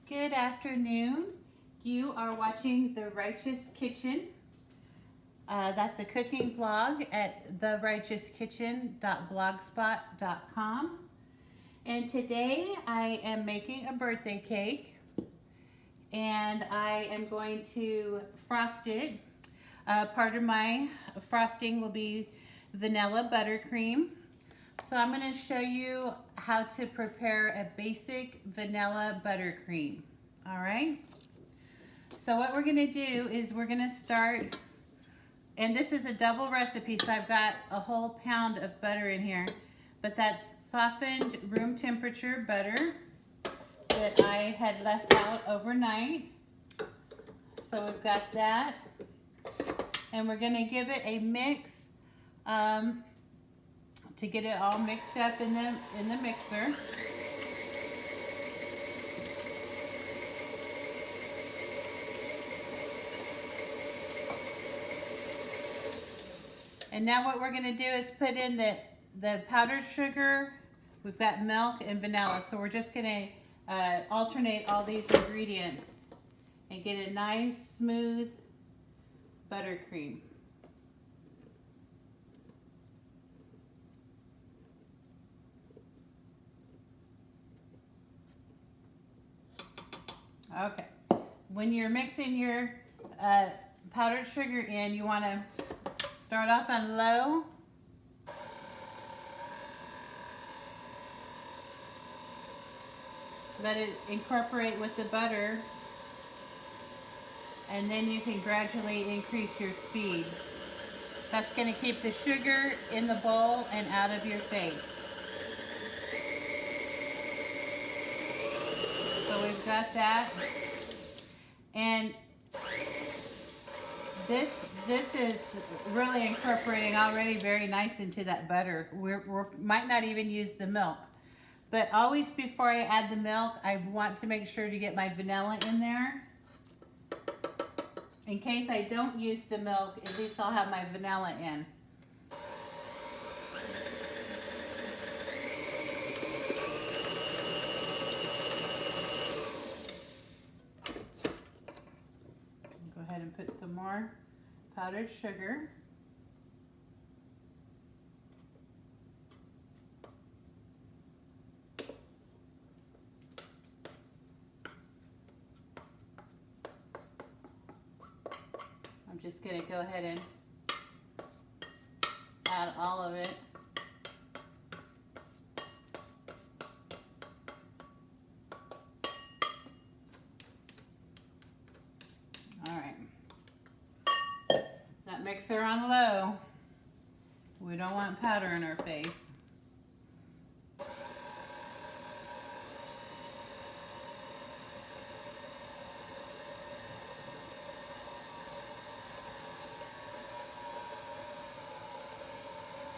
Good afternoon. You are watching The Righteous Kitchen. That's a cooking blog at therighteouskitchen.blogspot.com. And today I am making a birthday cake and I am going to frost it. Part of my frosting will be vanilla buttercream. So I'm going to show you how to prepare a basic vanilla buttercream. All right. So what we're going to do is we're going to start, and this is a double recipe, so I've got a whole pound of butter in here, but that's softened room temperature butter that I had left out overnight. So we've got that, and we're going to give it a mix to get it all mixed up in the mixer. And now what we're going to do is put in the powdered sugar. We've got milk and vanilla, so we're just going to alternate all these ingredients and get a nice smooth buttercream. Okay, when you're mixing your powdered sugar in, you want to start off on low. Let it incorporate with the butter, and then you can gradually increase your speed. That's going to keep the sugar in the bowl and out of your face. So we've got that, and this is really incorporating already very nice into that butter. We might not even use the milk, but always before I add the milk, I want to make sure to get my vanilla in there. In case I don't use the milk, at least I'll have my vanilla in. Go ahead and put some more powdered sugar. I'm just going to go ahead and add all of it. All right. That mixer on low. We don't want powder in our face.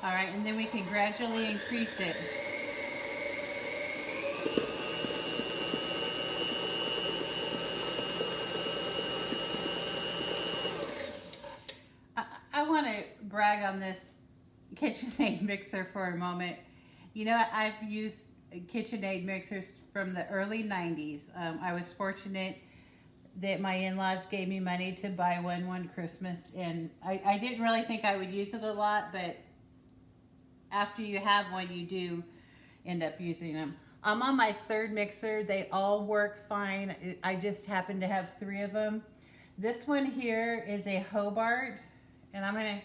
All right, and then we can gradually increase it. I want to brag on this Kitchenaid mixer for a moment. You know, I've used Kitchenaid mixers from the early 90s. I was fortunate that my in-laws gave me money to buy one Christmas, and I didn't really think I would use it a lot, but after you have one, you do end up using them. I'm on my third mixer. They all work fine. I just happen to have 3 of them. This one here is a Hobart, and I'm going to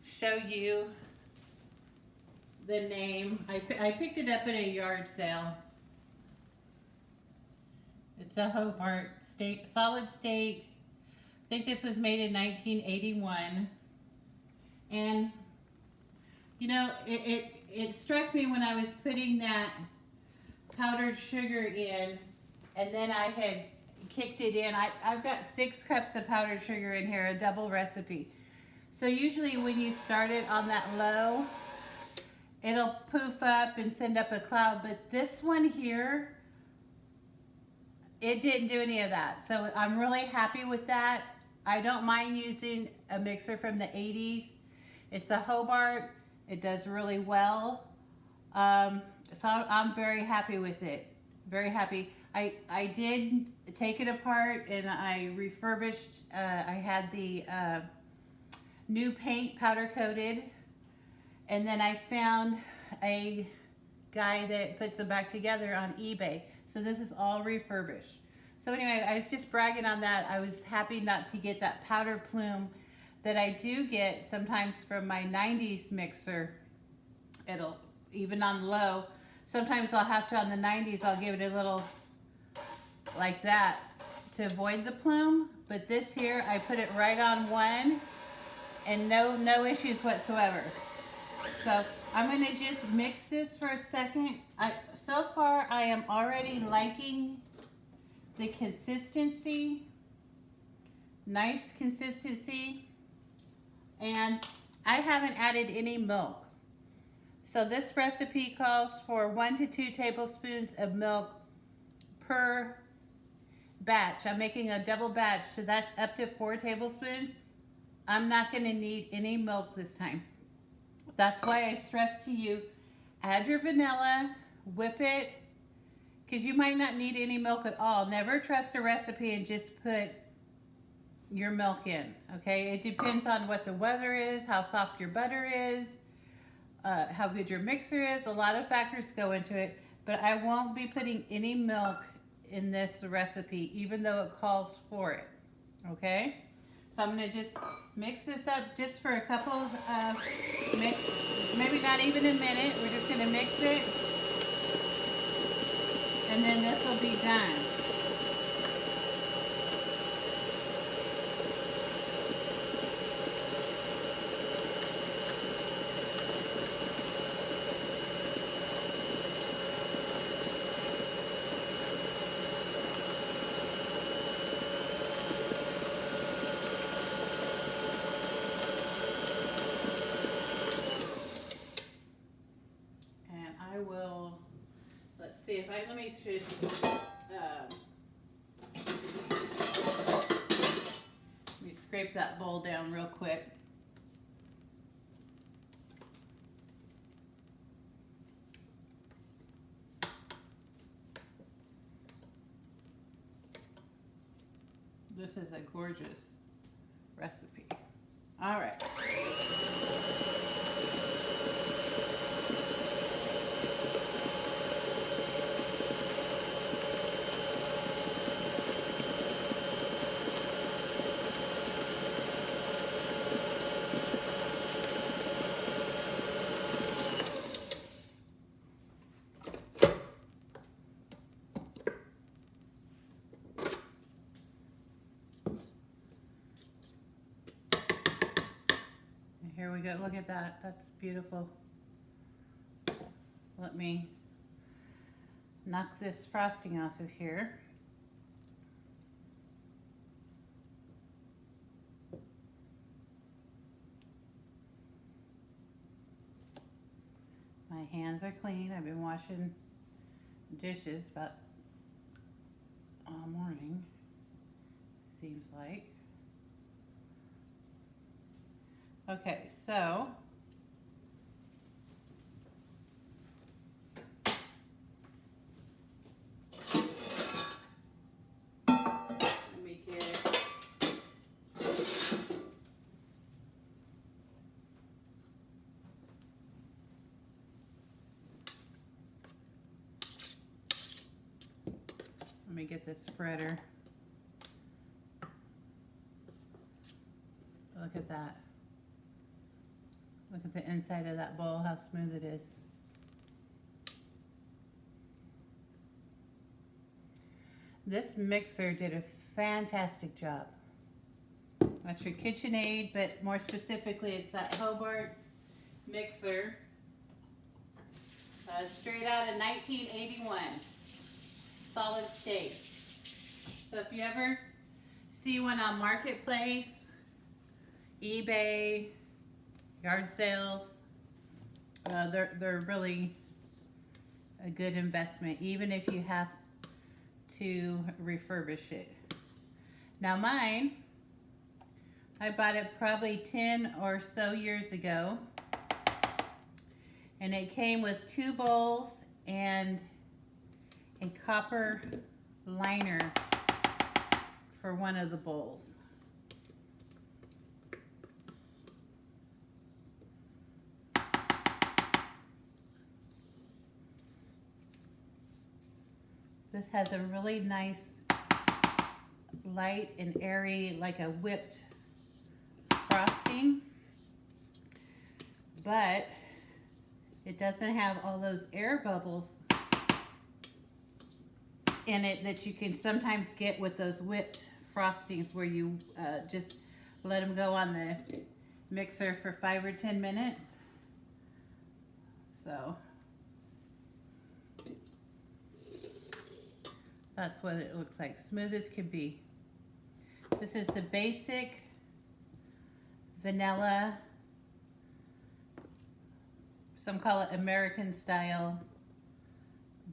show you the name. I picked it up at a yard sale. It's a Hobart solid state. I think this was made in 1981. And you know, it struck me when I was putting that powdered sugar in, and then I had kicked it in. I've got 6 cups of powdered sugar in here, a double recipe. So usually when you start it on that low, it'll poof up and send up a cloud, but this one here, it didn't do any of that. So I'm really happy with that. I don't mind using a mixer from the 80s. It's a Hobart. It does really well. So I'm very happy with it. Very happy. I did take it apart and I refurbished. I had the new paint powder coated, and then I found a guy that puts them back together on eBay. So this is all refurbished. So anyway, I was just bragging on that. I was happy not to get that powder plume that I do get sometimes from my 90s mixer. It'll, even on low, sometimes I'll have to, on the 90s, I'll give it a little like that to avoid the plume. But this here, I put it right on one and no issues whatsoever. So I'm going to just mix this for a second. So far, I am already liking the consistency. Nice consistency. And I haven't added any milk. So this recipe calls for 1 to 2 tablespoons of milk per batch. I'm making a double batch, so that's up to 4 tablespoons. I'm not going to need any milk this time. That's why I stress to you, add your vanilla, whip it, because you might not need any milk at all. Never trust a recipe and just put your milk in, okay? It depends on what the weather is, how soft your butter is, how good your mixer is. A lot of factors go into it, but I won't be putting any milk in this recipe, even though it calls for it, okay? So I'm going to just mix this up just for a couple of, maybe not even a minute. We're just going to mix it, and then this will be done. Let me just let me scrape that bowl down real quick. This is a gorgeous recipe. All right. Here we go. Look at that. That's beautiful. Let me knock this frosting off of here. My hands are clean. I've been washing dishes about all morning, seems like. Okay, so let me get the spreader. Look at that. Look at the inside of that bowl, how smooth it is. This mixer did a fantastic job. That's your Kitchenaid, but more specifically, it's that Hobart mixer. Straight out of 1981. Solid state. So if you ever see one on Marketplace, eBay, yard sales, they're really a good investment, even if you have to refurbish it. Now mine, I bought it probably 10 or so years ago, and it came with 2 bowls and a copper liner for one of the bowls. This has a really nice, light and airy, like a whipped frosting, but it doesn't have all those air bubbles in it that you can sometimes get with those whipped frostings where you just let them go on the mixer for 5 or 10 minutes. So that's what it looks like, smooth as can be. This is the basic vanilla, some call it American style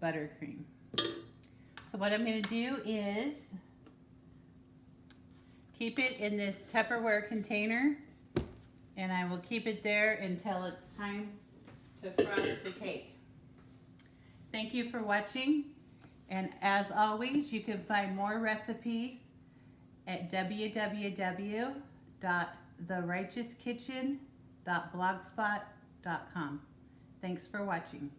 buttercream. So what I'm going to do is keep it in this Tupperware container, and I will keep it there until it's time to frost the cake. Thank you for watching, and as always, you can find more recipes at www.therighteouskitchen.blogspot.com. Thanks for watching.